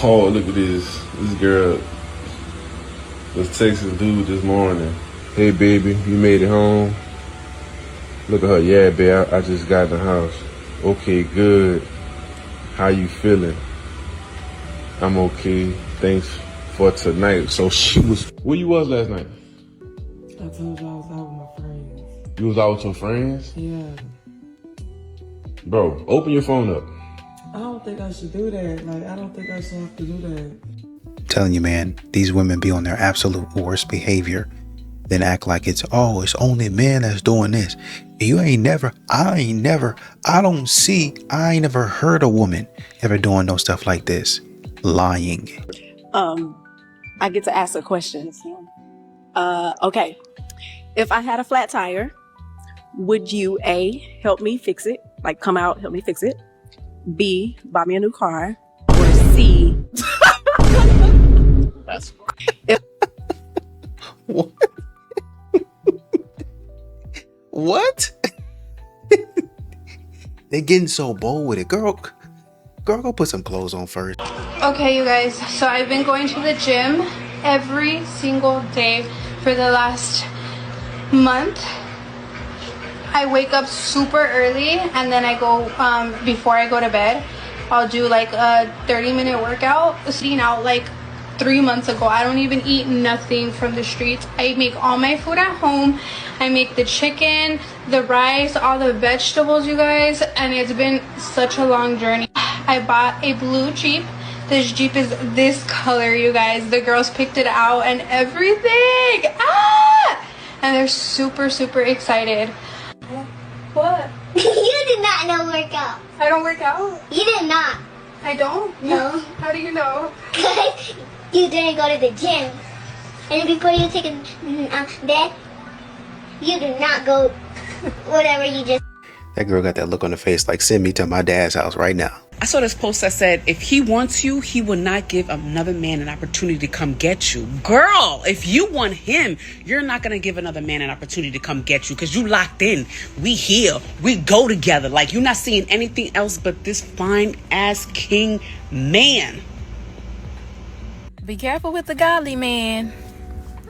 Oh, look at this. This girl was texting dude this morning. Hey, baby, you made it home? Look at her. Yeah, babe, I just got in the house. Okay, good. How you feeling? I'm okay. Thanks for tonight. So she was... Where you was last night? I told you I was out with my friends. You was out with your friends? Yeah. Bro, open your phone up. I don't think I should do that. Like, I don't think I should have to do that. I'm telling you, man, these women be on their absolute worst behavior. Then act like it's only men that's doing this. I ain't never heard a woman ever doing no stuff like this. Lying. I get to ask a question. Okay. If I had a flat tire, would you A, help me fix it? Like come out, help me fix it. B, buy me a new car. Or C. That's What? What? They getting so bold with it. Girl, go put some clothes on first. Okay, you guys, so I've been going to the gym every single day for the last month. I wake up super early and then I go, before I go to bed, I'll do like a 30-minute workout. Eating out like 3 months ago. I don't even eat nothing from the streets. I make all my food at home. I make the chicken, the rice, all the vegetables, you guys, and it's been such a long journey. I bought a blue Jeep. This Jeep is this color, you guys. The girls picked it out and everything. And they're super, super excited. What? You did not know work out. I don't work out? You did not. I don't? No. How do you know? Because you didn't go to the gym. And before you take a bed, you did not go whatever you just... That girl got that look on her face like, send me to my dad's house right now. I saw this post that said, if he wants you, he will not give another man an opportunity to come get you. Girl, if you want him, you're not going to give another man an opportunity to come get you because you locked in. We here. We go together. Like, you're not seeing anything else but this fine-ass king man. Be careful with the godly man.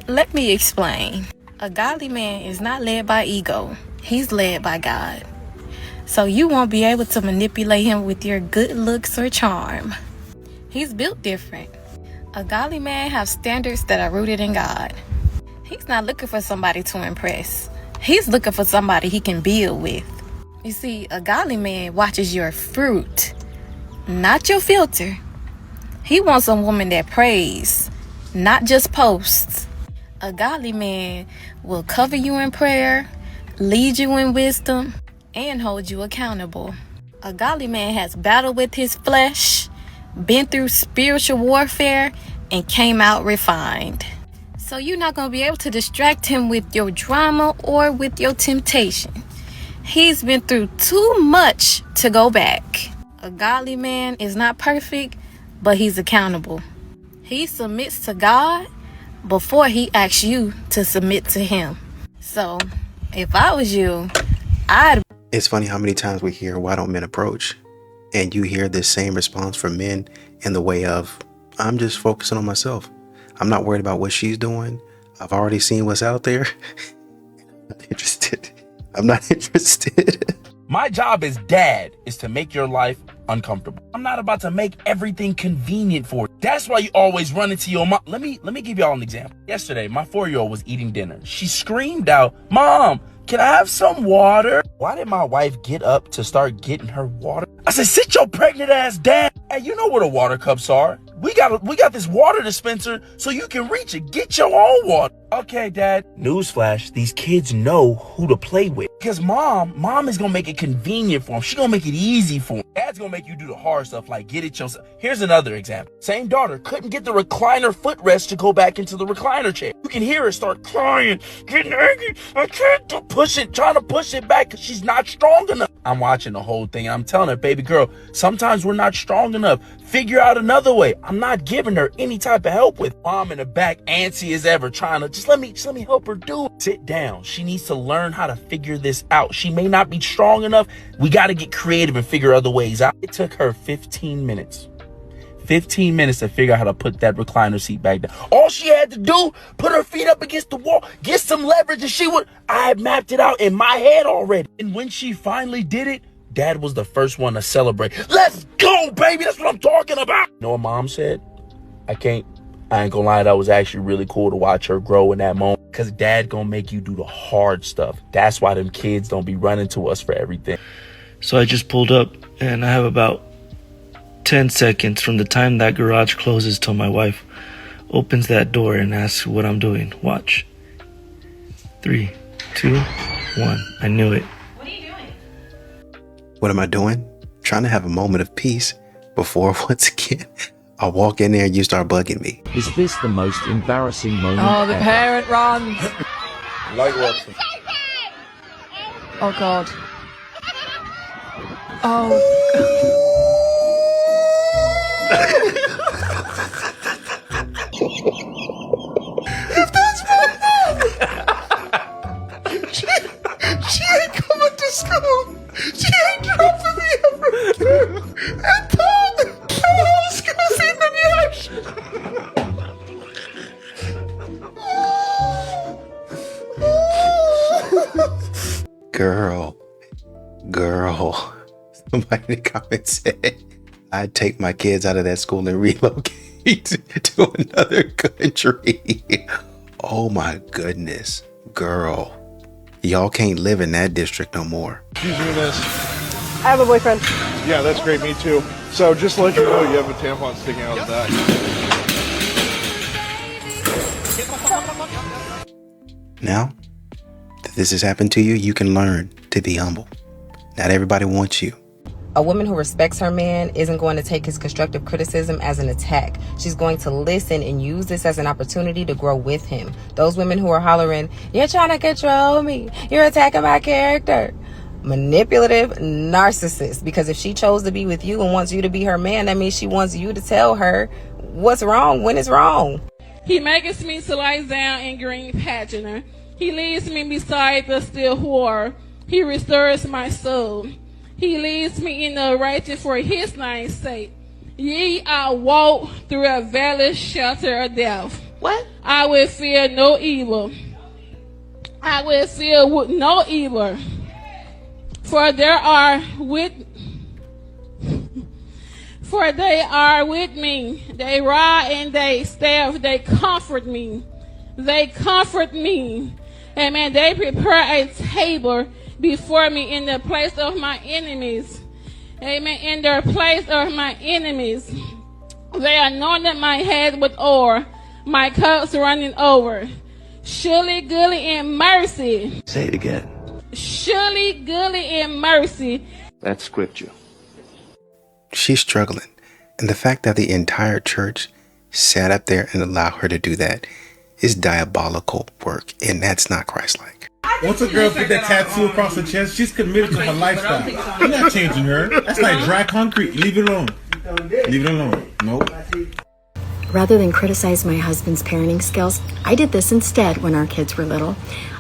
Let me explain. A godly man is not led by ego. He's led by God. So you won't be able to manipulate him with your good looks or charm. He's built different. A godly man has standards that are rooted in God. He's not looking for somebody to impress. He's looking for somebody he can build with. You see, a godly man watches your fruit, not your filter. He wants a woman that prays, not just posts. A godly man will cover you in prayer, lead you in wisdom, and hold you accountable. A godly man has battled with his flesh, been through spiritual warfare, and came out refined. So you're not going to be able to distract him with your drama or with your temptation. He's been through too much to go back. A godly man is not perfect, but he's accountable. He submits to God before he asks you to submit to him. So if I was you, It's funny how many times we hear, why don't men approach? And you hear this same response from men in the way of, I'm just focusing on myself. I'm not worried about what she's doing. I've already seen what's out there. I'm not interested. My job as dad is to make your life uncomfortable. I'm not about to make everything convenient for you. That's why you always run into your mom. Let me give y'all an example. Yesterday, my 4-year-old was eating dinner. She screamed out, "Mom, can I have some water?" Why did my wife get up to start getting her water? I said, sit your pregnant ass down. Hey, you know where the water cups are. We got this water dispenser so you can reach it. Get your own water. Okay, Dad. Newsflash, these kids know who to play with. Because mom is going to make it convenient for them. She's going to make it easy for them. Dad's going to make you do the hard stuff like get it yourself. Here's another example. Same daughter couldn't get the recliner footrest to go back into the recliner chair. You can hear her start crying, getting angry. I can't trying to push it back because she's not strong enough. I'm watching the whole thing. I'm telling her, baby girl, sometimes we're not strong enough. Figure out another way. I'm not giving her any type of help with. Mom in the back, antsy as ever, trying to just let me help her do it. Sit down. She needs to learn how to figure this out. She may not be strong enough. We got to get creative and figure other ways out. It took her 15 minutes. 15 minutes to figure out how to put that recliner seat back down. All she had to do, put her feet up against the wall, get some leverage, and I had mapped it out in my head already. And when she finally did it, Dad was the first one to celebrate. Let's go, baby. That's what I'm talking about. You know what Mom said? I ain't gonna lie, that was actually really cool to watch her grow in that moment. Because Dad gonna make you do the hard stuff. That's why them kids don't be running to us for everything. So I just pulled up, and I have about 10 seconds from the time that garage closes till my wife opens that door and asks what I'm doing. Watch. 3, 2, 1. I knew it. What am I doing? Trying to have a moment of peace before, once again, I walk in there and you start bugging me. Is this the most embarrassing moment? Oh, the parent run. Like Watson. Oh, God. Oh. If that's my mom, she ain't coming to school. She ain't dropping me ever. And told the whole school seen the reaction. Girl. Somebody in the comments said, I'd take my kids out of that school and relocate to another country. Oh my goodness. Girl. Y'all can't live in that district no more. Excuse me, miss. I have a boyfriend. Yeah, that's great. Me too. So just to let you know, you have a tampon sticking out of the back. Now that this has happened to you, you can learn to be humble. Not everybody wants you. A woman who respects her man isn't going to take his constructive criticism as an attack. She's going to listen and use this as an opportunity to grow with him. Those women who are hollering, "You're trying to control me. You're attacking my character." Manipulative narcissist. Because if she chose to be with you and wants you to be her man, that means she wants you to tell her what's wrong when it's wrong. He makes me to lie down in green pasture. He leads me beside the still water. He restores my soul. He leads me in the righteous for his name's sake. Yea, I walk through a valley shelter of death. What? I will fear no evil. I will fear no evil. For they are with me. They rod and they staff, they comfort me. They comfort me. Amen. They prepare a table before me in the place of my enemies. Amen. In the place of my enemies. They anointed my head with oil, my cups running over. Surely, goodly, and mercy. Say it again. Surely, goodly, and mercy. That's scripture. She's struggling. And the fact that the entire church sat up there and allowed her to do that is diabolical work. And that's not Christ-like. Once a girl put that tattoo across her chest, she's committed to her lifestyle. You're not changing her. That's like dry concrete. Leave it alone. Leave it alone. Nope. Rather than criticize my husband's parenting skills, I did this instead when our kids were little.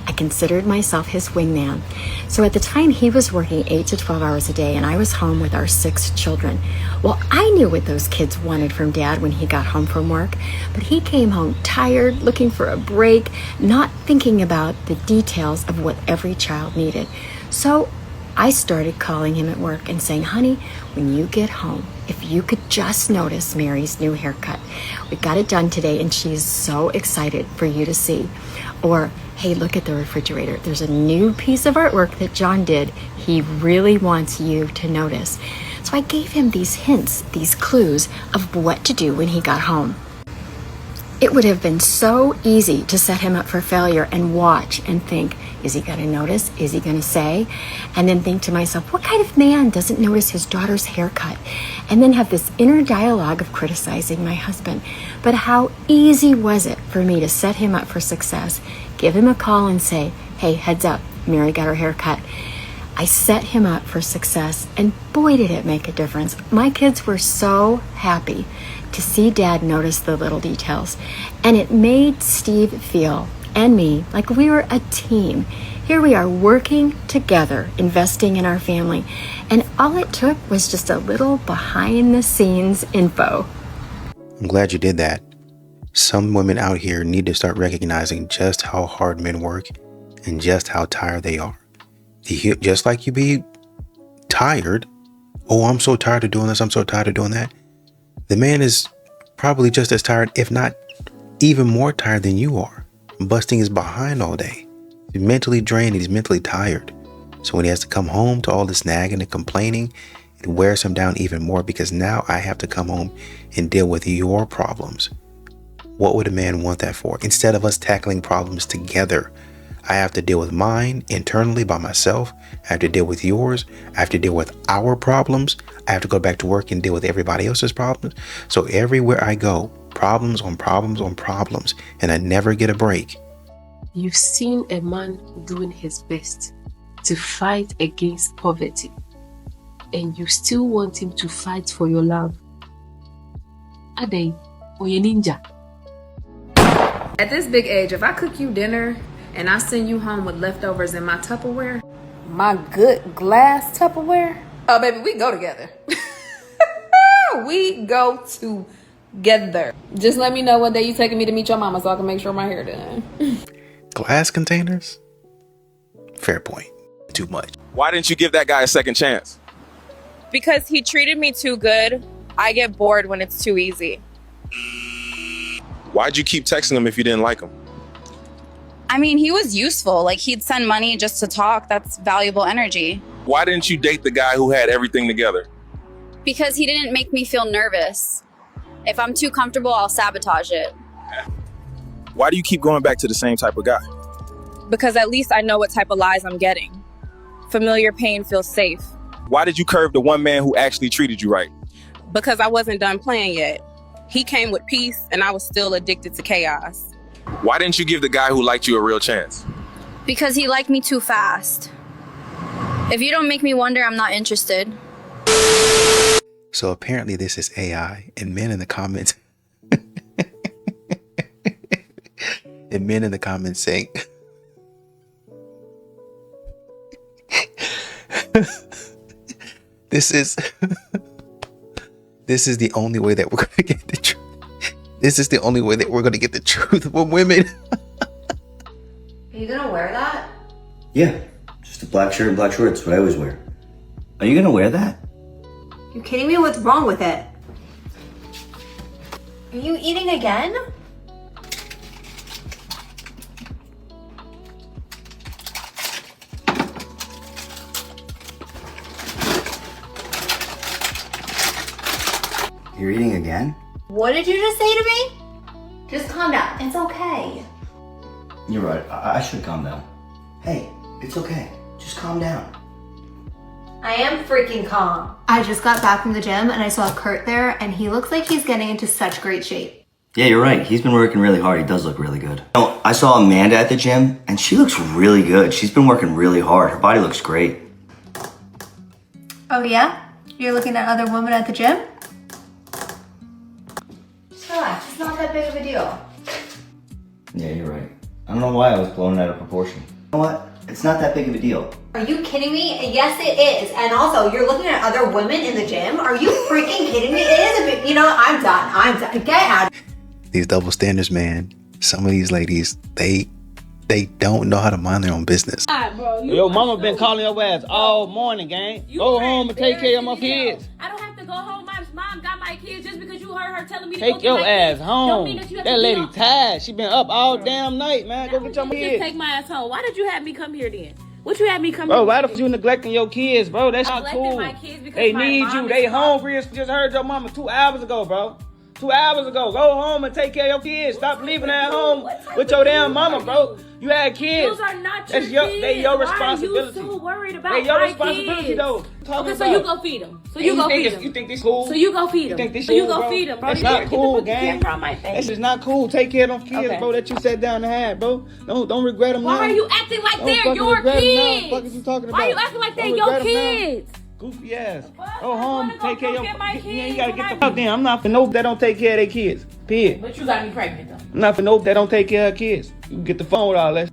I considered myself his wingman. So at the time, he was working 8 to 12 hours a day, and I was home with our 6 children. Well, I knew what those kids wanted from Dad when he got home from work, but he came home tired, looking for a break, not thinking about the details of what every child needed. So I started calling him at work and saying, "Honey, when you get home, if you could just notice Mary's new haircut. We got it done today and she's so excited for you to see." Or, "Hey, look at the refrigerator. There's a new piece of artwork that John did. He really wants you to notice." So I gave him these hints, these clues of what to do when he got home. It would have been so easy to set him up for failure and watch and think, is he going to notice? Is he going to say? And then think to myself, what kind of man doesn't notice his daughter's haircut? And then have this inner dialogue of criticizing my husband. But how easy was it for me to set him up for success, give him a call and say, "Hey, heads up, Mary got her haircut." I set him up for success, and boy, did it make a difference. My kids were so happy to see Dad notice the little details, and it made Steve feel, and me, like we were a team. Here we are working together, investing in our family, and all it took was just a little behind the scenes info. I'm glad you did that. Some women out here need to start recognizing just how hard men work and just how tired they are. Just like you be tired. Oh, I'm so tired of doing this. I'm so tired of doing that. The man is probably just as tired, if not even more tired than you are. Busting his behind all day. He's mentally drained. He's mentally tired. So when he has to come home to all this nagging and complaining, it wears him down even more because now I have to come home and deal with your problems. What would a man want that for? Instead of us tackling problems together, I have to deal with mine internally by myself. I have to deal with yours. I have to deal with our problems. I have to go back to work and deal with everybody else's problems. So everywhere I go, problems on problems on problems, and I never get a break. You've seen a man doing his best to fight against poverty, and you still want him to fight for your love. Ade, or your ninja. At this big age, if I cook you dinner and I send you home with leftovers in my Tupperware, my good glass Tupperware, oh baby, we go together. We go together. Just let me know what day you taking me to meet your mama so I can make sure my hair done. Glass containers? Fair point. Too much. Why didn't you give that guy a second chance? Because he treated me too good. I get bored when it's too easy. Why'd you keep texting him if you didn't like him? I mean, he was useful. Like, he'd send money just to talk. That's valuable energy. Why didn't you date the guy who had everything together? Because he didn't make me feel nervous. If I'm too comfortable, I'll sabotage it. Why do you keep going back to the same type of guy? Because at least I know what type of lies I'm getting. Familiar pain feels safe. Why did you curve the one man who actually treated you right? Because I wasn't done playing yet. He came with peace, and I was still addicted to chaos. Why didn't you give the guy who liked you a real chance? Because he liked me too fast. If you don't make me wonder, I'm not interested. So apparently this is AI, and men in the comments and men in the comments saying this is the only way that we're going to get the truth. This is the only way that we're going to get the truth from women. Are you going to wear that? Yeah, just a black shirt and black shorts, what I always wear. Are you gonna wear that? You kidding me? What's wrong with it? Are you eating again? You're eating again? What did you just say to me? Just calm down. It's okay. You're right, I should calm down. Hey, it's okay. Just calm down. I am freaking calm. I just got back from the gym and I saw Kurt there and he looks like he's getting into such great shape. Yeah, you're right. He's been working really hard. He does look really good. No, I saw Amanda at the gym and she looks really good. She's been working really hard. Her body looks great. Oh yeah? You're looking at other women at the gym? Just relax. It's not that big of a deal. Yeah, you're right. I don't know why I was blown out of proportion. You know what? It's not that big of a deal. Are you kidding me? Yes, it is. And also, you're looking at other women in the gym? Are you freaking kidding me? It is a bit, you know, I'm done. Get out. These double standards, man. Some of these ladies, they don't know how to mind their own business. Yo, mama been calling your ass all morning, gang. Go home and take care of my kids. I don't have to go home. My mom got my kids just because you heard her telling me to Take go your get my ass kids. home. Don't mean that you have That to lady be tired. She been up all damn night, man. Go get your Just kids. take my ass home. Why did you have me come here then? What you had me come Bro, here? why the f you neglecting your kids, bro? That's not neglected cool. my kids because They my need mom you. is They home. hungry. Just heard your mama 2 hours ago, bro. 2 hours ago. Go home and take care of your kids. Stop leaving at home with your damn mama, bro. You had kids. Those are not your That's kids. They your Why responsibility. are you so worried about They your my responsibility, kids? though. Okay, so you go feed them. So you go feed them. You think this cool? So you go feed them. You think this So you cool, go bro? feed them, bro. That's You not get the cool, fucking gang. camera on my face. That's just not cool. Take care of them kids, Okay. bro, that you sat down and had, bro. Don't regret them now. Why are you acting like Don't they're fucking your regret 'em now. kids? What the fuck is you talking about? Why are you acting like they're Don't your regret 'em now. kids? Goofy ass. Go home, take care of your get my kids. kids. You gotta get the fuck down. I'm not for nope that don't take care of their kids. Period. But you got me pregnant though. I'm not for nope that don't take care of kids. You can get the phone with all that.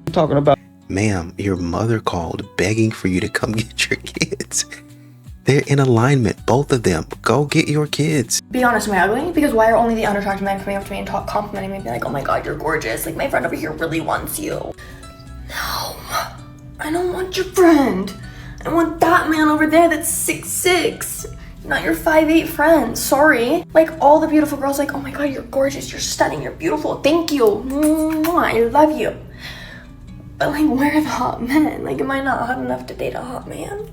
I'm talking about. Ma'am, your mother called begging for you to come get your kids. They're in alignment, both of them. Go get your kids. Be honest, am I ugly? Because why are only the unattractive men coming up to me and complimenting me and being like, oh my god, you're gorgeous. Like, my friend over here really wants you. No, I don't want your friend. I want that man over there that's 6'6". Not your 5'8" friend, sorry. Like, all the beautiful girls like, oh my god, you're gorgeous, you're stunning, you're beautiful, thank you. Mwah, I love you. But like, where are the hot men? Like, am I not hot enough to date a hot man?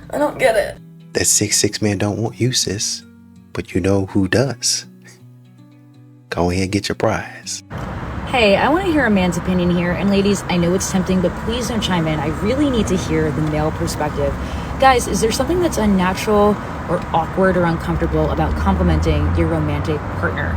I don't get it. That 6'6" man don't want you, sis. But you know who does. Go ahead and get your prize. Hey, I want to hear a man's opinion here. And ladies, I know it's tempting, but please don't chime in. I really need to hear the male perspective. Guys, is there something that's unnatural or awkward or uncomfortable about complimenting your romantic partner?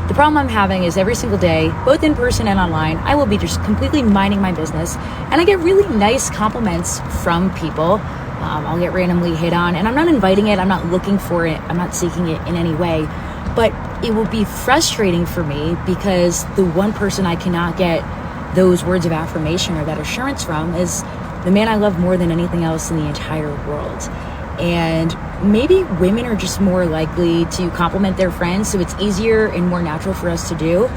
The problem I'm having is every single day, both in person and online, I will be just completely minding my business. And I get really nice compliments from people. I'll get randomly hit on, and I'm not inviting it, I'm not looking for it, I'm not seeking it in any way, but it will be frustrating for me because the one person I cannot get those words of affirmation or that assurance from is the man I love more than anything else in the entire world. And maybe women are just more likely to compliment their friends, so it's easier and more natural for us to do.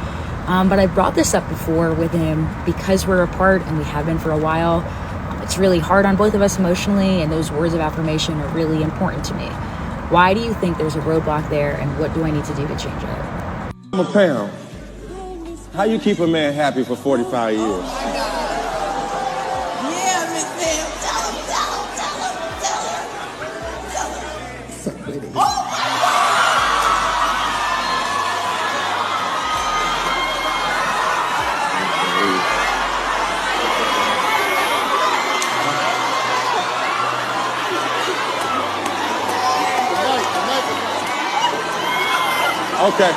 But I brought this up before with him because we're apart and we have been for a while. It's really hard on both of us emotionally, and those words of affirmation are really important to me. Why do you think there's a roadblock there, and what do I need to do to change it? I'm a pound. How you keep a man happy for 45 years? Yeah, Miss Sam, tell him. Oh my Okay.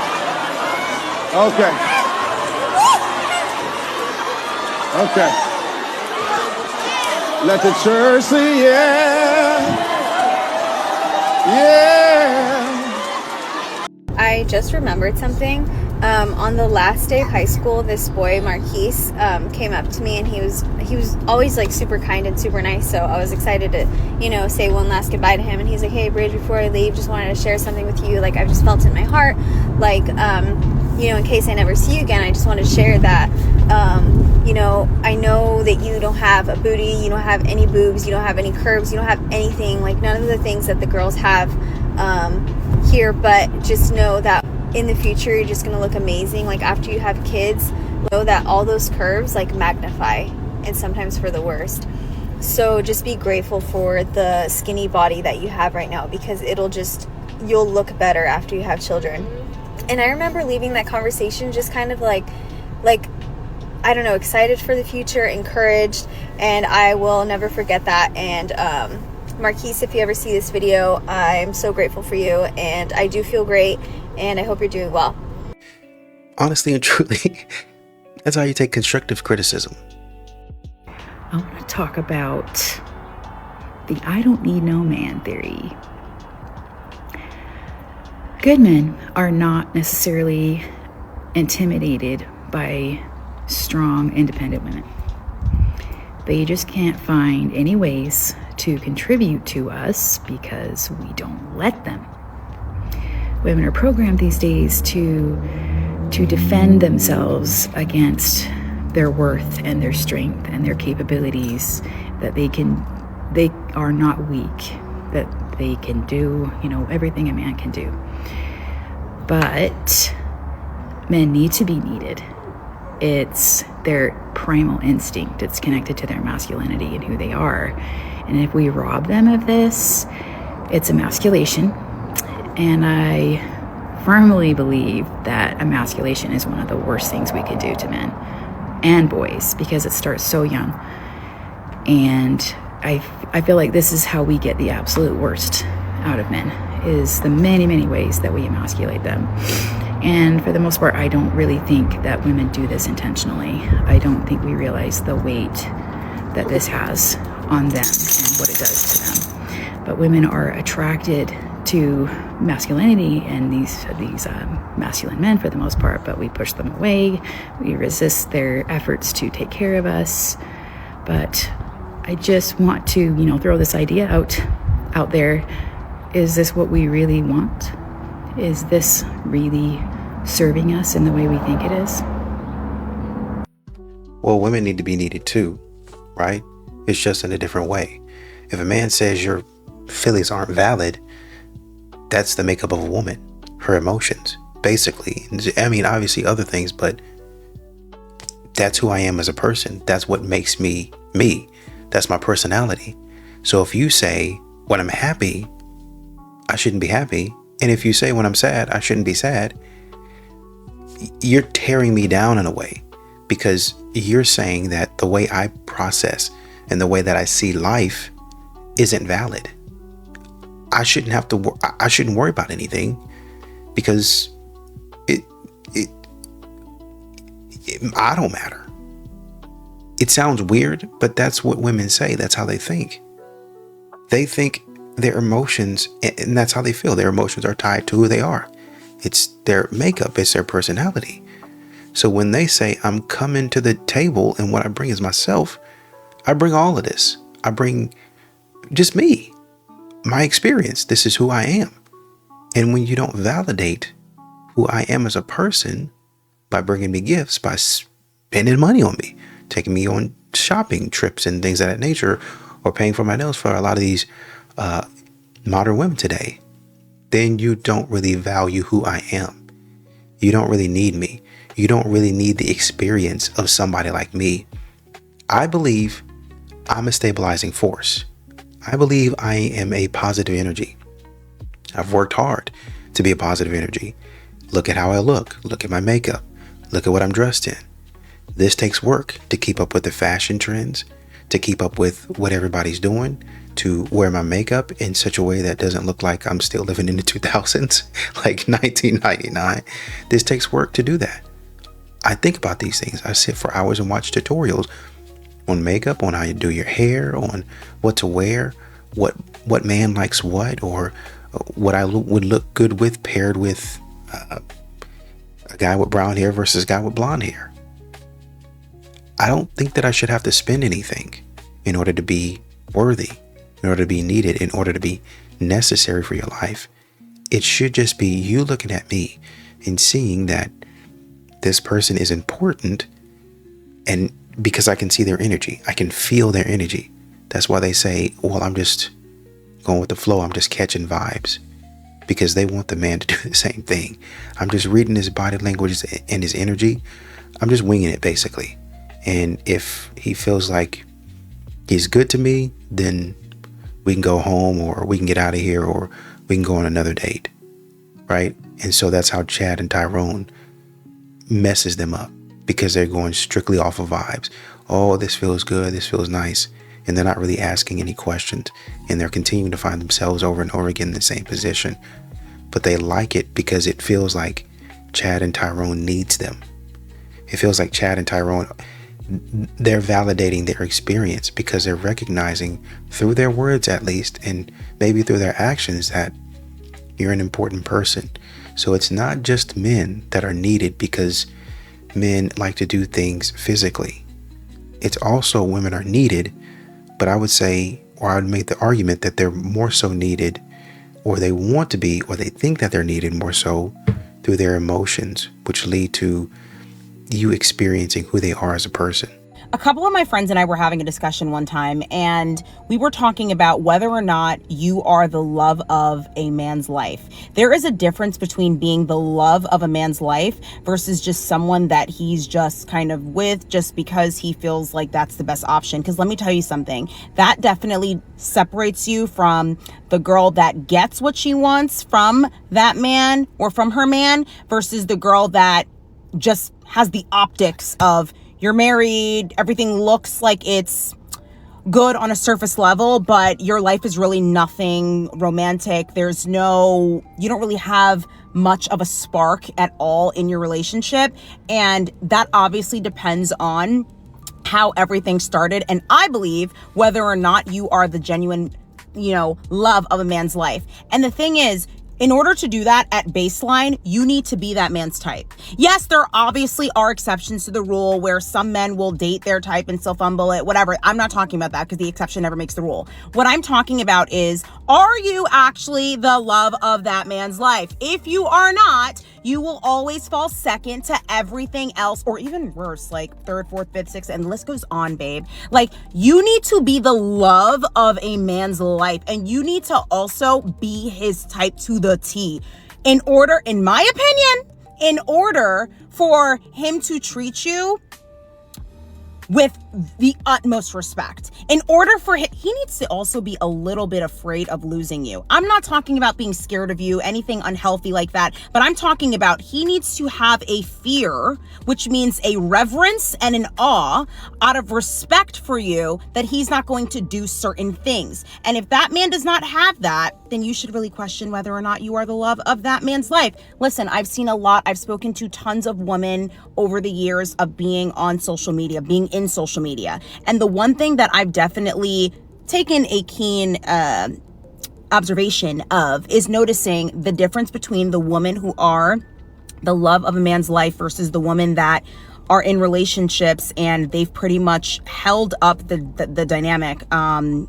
Okay. Okay. Let the church say yeah. Yeah. I just remembered something. On the last day of high school, this boy, Marquise, came up to me, and he was always like super kind and super nice. So I was excited to, say one last goodbye to him. And he's like, hey, Bridge, before I leave, just wanted to share something with you. Like, I've just felt it in my heart. Like, in case I never see you again, I just wanted to share that, I know that you don't have a booty, you don't have any boobs, you don't have any curves, you don't have anything, like none of the things that the girls have here, but just know that in the future, you're just going to look amazing. Like, after you have kids, know that all those curves, like, magnify, and sometimes for the worst. So just be grateful for the skinny body that you have right now, because you'll look better after you have children. And I remember leaving that conversation just kind of like, I don't know, excited for the future, encouraged, and I will never forget that. And Marquise, if you ever see this video, I'm so grateful for you, and I do feel great, and I hope you're doing well. Honestly and truly, that's how you take constructive criticism. I want to talk about the I don't need no man theory. Good men are not necessarily intimidated by strong, independent women. They just can't find any ways to contribute to us because we don't let them. Women are programmed these days to defend themselves against their worth and their strength and their capabilities, that they are not weak, that they can do, everything a man can do. But men need to be needed. It's their primal instinct. It's connected to their masculinity and who they are. And if we rob them of this, it's emasculation. And I firmly believe that emasculation is one of the worst things we could do to men and boys, because it starts so young. And I feel like this is how we get the absolute worst out of men, is the many, many ways that we emasculate them. And for the most part, I don't really think that women do this intentionally. I don't think we realize the weight that this has on them and what it does to them. But women are attracted to masculinity and these masculine men for the most part, but we push them away. We resist their efforts to take care of us. But I just want to, throw this idea out there is this what we really want? Is this really serving us in the way we think it is? Well, women need to be needed too, right? It's just in a different way. If a man says your feelings aren't valid, that's the makeup of a woman, her emotions, basically. I mean, obviously other things, but that's who I am as a person. That's what makes me me. That's my personality. So if you say when I'm happy, I shouldn't be happy, and if you say when I'm sad, I shouldn't be sad, you're tearing me down in a way, because you're saying that the way I process and the way that I see life isn't valid. I shouldn't worry about anything, because I don't matter. It sounds weird, but that's what women say. That's how they think. They think their emotions, and that's how they feel. Their emotions are tied to who they are. It's their makeup. It's their personality. So when they say, I'm coming to the table and what I bring is myself, I bring all of this. I bring just me, my experience. This is who I am. And when you don't validate who I am as a person by bringing me gifts, by spending money on me, taking me on shopping trips and things of that nature, or paying for my nails for a lot of these modern women today, then you don't really value who I am. You don't really need me. You don't really need the experience of somebody like me. I believe I'm a stabilizing force. I believe I am a positive energy. I've worked hard to be a positive energy. Look at how I look. Look at my makeup. Look at what I'm dressed in. This takes work to keep up with the fashion trends, to keep up with what everybody's doing, to wear my makeup in such a way that doesn't look like I'm still living in the 2000s, like 1999. This takes work to do that. I think about these things. I sit for hours and watch tutorials on makeup, on how you do your hair, on what to wear, what man likes what, or what I would look good with paired with a guy with brown hair versus a guy with blonde hair. I don't think that I should have to spend anything in order to be worthy, in order to be needed, in order to be necessary for your life. It should just be you looking at me and seeing that this person is important, and because I can see their energy, I can feel their energy. That's why they say, well, I'm just going with the flow. I'm just catching vibes, because they want the man to do the same thing. I'm just reading his body language and his energy. I'm just winging it, basically. And if he feels like he's good to me, then we can go home, or we can get out of here, or we can go on another date, right? And so that's how Chad and Tyrone messes them up, because they're going strictly off of vibes. Oh, this feels good. This feels nice. And they're not really asking any questions. And they're continuing to find themselves over and over again in the same position. But they like it because it feels like Chad and Tyrone needs them. It feels like Chad and Tyrone, they're validating their experience, because they're recognizing through their words, at least, and maybe through their actions, that you're an important person. So it's not just men that are needed because men like to do things physically. It's also women are needed, but I would say, or I would make the argument that they're more so needed, or they want to be, or they think that they're needed more so through their emotions, which lead to you experiencing who they are as a person. A couple of my friends and I were having a discussion one time, and we were talking about whether or not you are the love of a man's life. There is a difference between being the love of a man's life versus just someone that he's just kind of with just because he feels like that's the best option. Because let me tell you something, that definitely separates you from the girl that gets what she wants from that man or from her man versus the girl that just has the optics of you're married, everything looks like it's good on a surface level, but your life is really nothing romantic. You don't really have much of a spark at all in your relationship. And that obviously depends on how everything started. And I believe whether or not you are the genuine, love of a man's life. And the thing is, In order to do that at baseline, you need to be that man's type. Yes, there obviously are exceptions to the rule where some men will date their type and still fumble it, whatever. I'm not talking about that because the exception never makes the rule. What I'm talking about is, are you actually the love of that man's life? If you are not, you will always fall second to everything else, or even worse, like third, fourth, fifth, sixth, and the list goes on, babe. Like, you need to be the love of a man's life, and you need to also be his type to the T. In order, in my opinion, in order for him to treat you with the utmost respect. In order for him, he needs to also be a little bit afraid of losing you. I'm not talking about being scared of you, anything unhealthy like that, but I'm talking about he needs to have a fear, which means a reverence and an awe out of respect for you, that he's not going to do certain things. And if that man does not have that, then you should really question whether or not you are the love of that man's life. Listen, I've seen a lot. I've spoken to tons of women over the years of being on social media, being in social media. And the one thing that I've definitely taken a keen observation of is noticing the difference between the women who are the love of a man's life versus the women that are in relationships and they've pretty much held up the dynamic on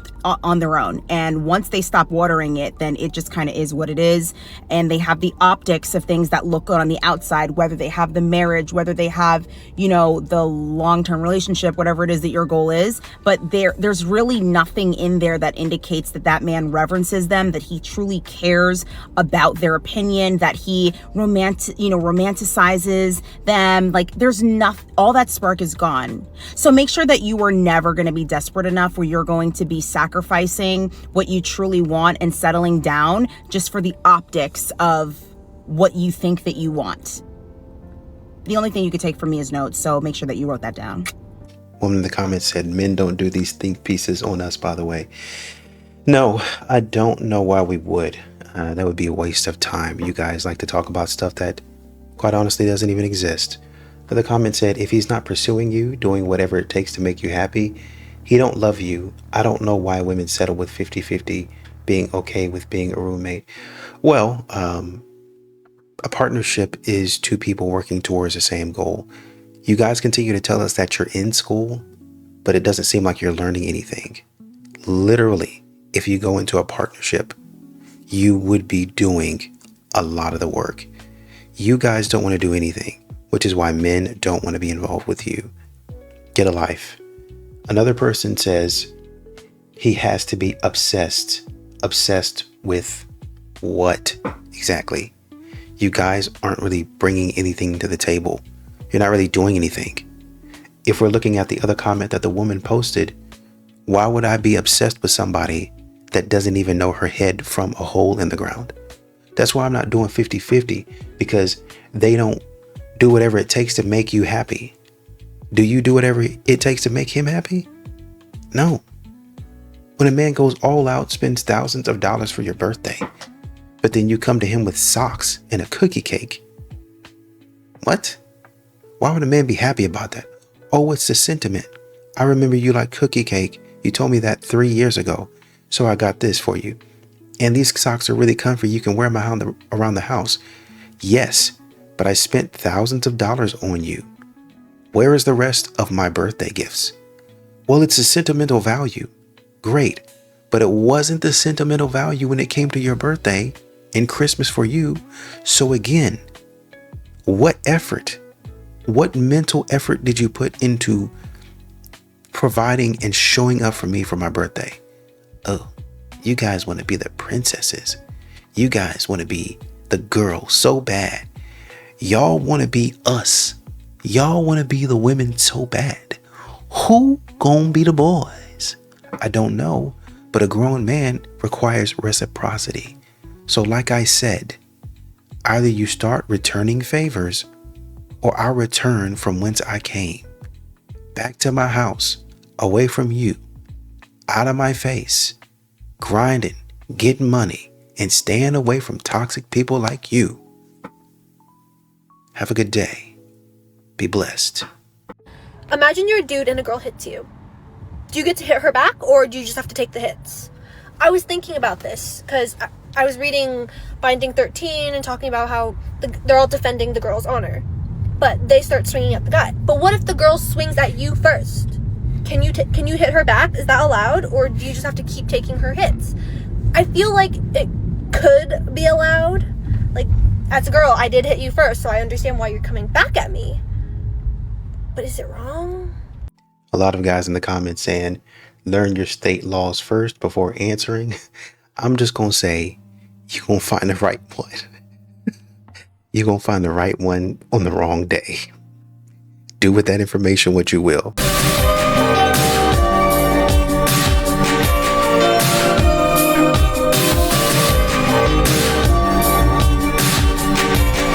their own. And once they stop watering it, then it just kind of is what it is. And they have the optics of things that look good on the outside, whether they have the marriage, whether they have, you know, the long-term relationship, whatever it is that your goal is. But there's really nothing in there that indicates that that man reverences them, that he truly cares about their opinion, that he romanticizes them. Like, there's nothing. All that spark is gone. So make sure that you are never going to be desperate enough where you're going to be sacrificing what you truly want and settling down just for the optics of what you think that you want. The only thing you could take from me is notes, so make sure that you wrote that down. Woman in the comments said, men don't do these think pieces on us, by the way. No, I don't know why we would. That would be a waste of time. You guys like to talk about stuff that, quite honestly, doesn't even exist. The comment said, if he's not pursuing you, doing whatever it takes to make you happy, he don't love you. I don't know why women settle with 50-50, being okay with being a roommate. Well, a partnership is two people working towards the same goal. You guys continue to tell us that you're in school, but it doesn't seem like you're learning anything. Literally, if you go into a partnership, you would be doing a lot of the work. You guys don't want to do anything, which is why men don't want to be involved with you. Get a life. Another person says he has to be obsessed. Obsessed with what exactly? You guys aren't really bringing anything to the table. You're not really doing anything. If we're looking at the other comment that the woman posted, why would I be obsessed with somebody that doesn't even know her head from a hole in the ground? That's why I'm not doing 50-50, because they don't do whatever it takes to make you happy. Do you do whatever it takes to make him happy? No. When a man goes all out, spends thousands of dollars for your birthday, but then you come to him with socks and a cookie cake. What? Why would a man be happy about that? Oh, it's the sentiment. I remember you like cookie cake. You told me that 3 years ago, so I got this for you. And these socks are really comfy. You can wear them around the house. Yes, but I spent thousands of dollars on you. Where is the rest of my birthday gifts? Well, it's a sentimental value. Great, but it wasn't the sentimental value when it came to your birthday and Christmas for you. So again, what effort, what mental effort did you put into providing and showing up for me for my birthday? Oh, you guys want to be the princesses. You guys want to be the girl so bad. Y'all want to be us. Y'all want to be the women so bad. Who gonna be the boys? I don't know, but a grown man requires reciprocity. So like I said, either you start returning favors or I return from whence I came. Back to my house, away from you, out of my face, grinding, getting money, and staying away from toxic people like you. Have a good day. Be blessed. Imagine you're a dude and a girl hits you. Do you get to hit her back, or do you just have to take the hits? I was thinking about this because I was reading Binding 13 and talking about how they're all defending the girl's honor, but they start swinging at the guy. But what if the girl swings at you first? Can you hit her back? Is that allowed, or do you just have to keep taking her hits? I feel like it could be allowed. Like, as a girl, I did hit you first, so I understand why you're coming back at me. But is it wrong? A lot of guys in the comments saying, learn your state laws first before answering. I'm just going to say, you're going to find the right one. You're going to find the right one on the wrong day. Do with that information what you will.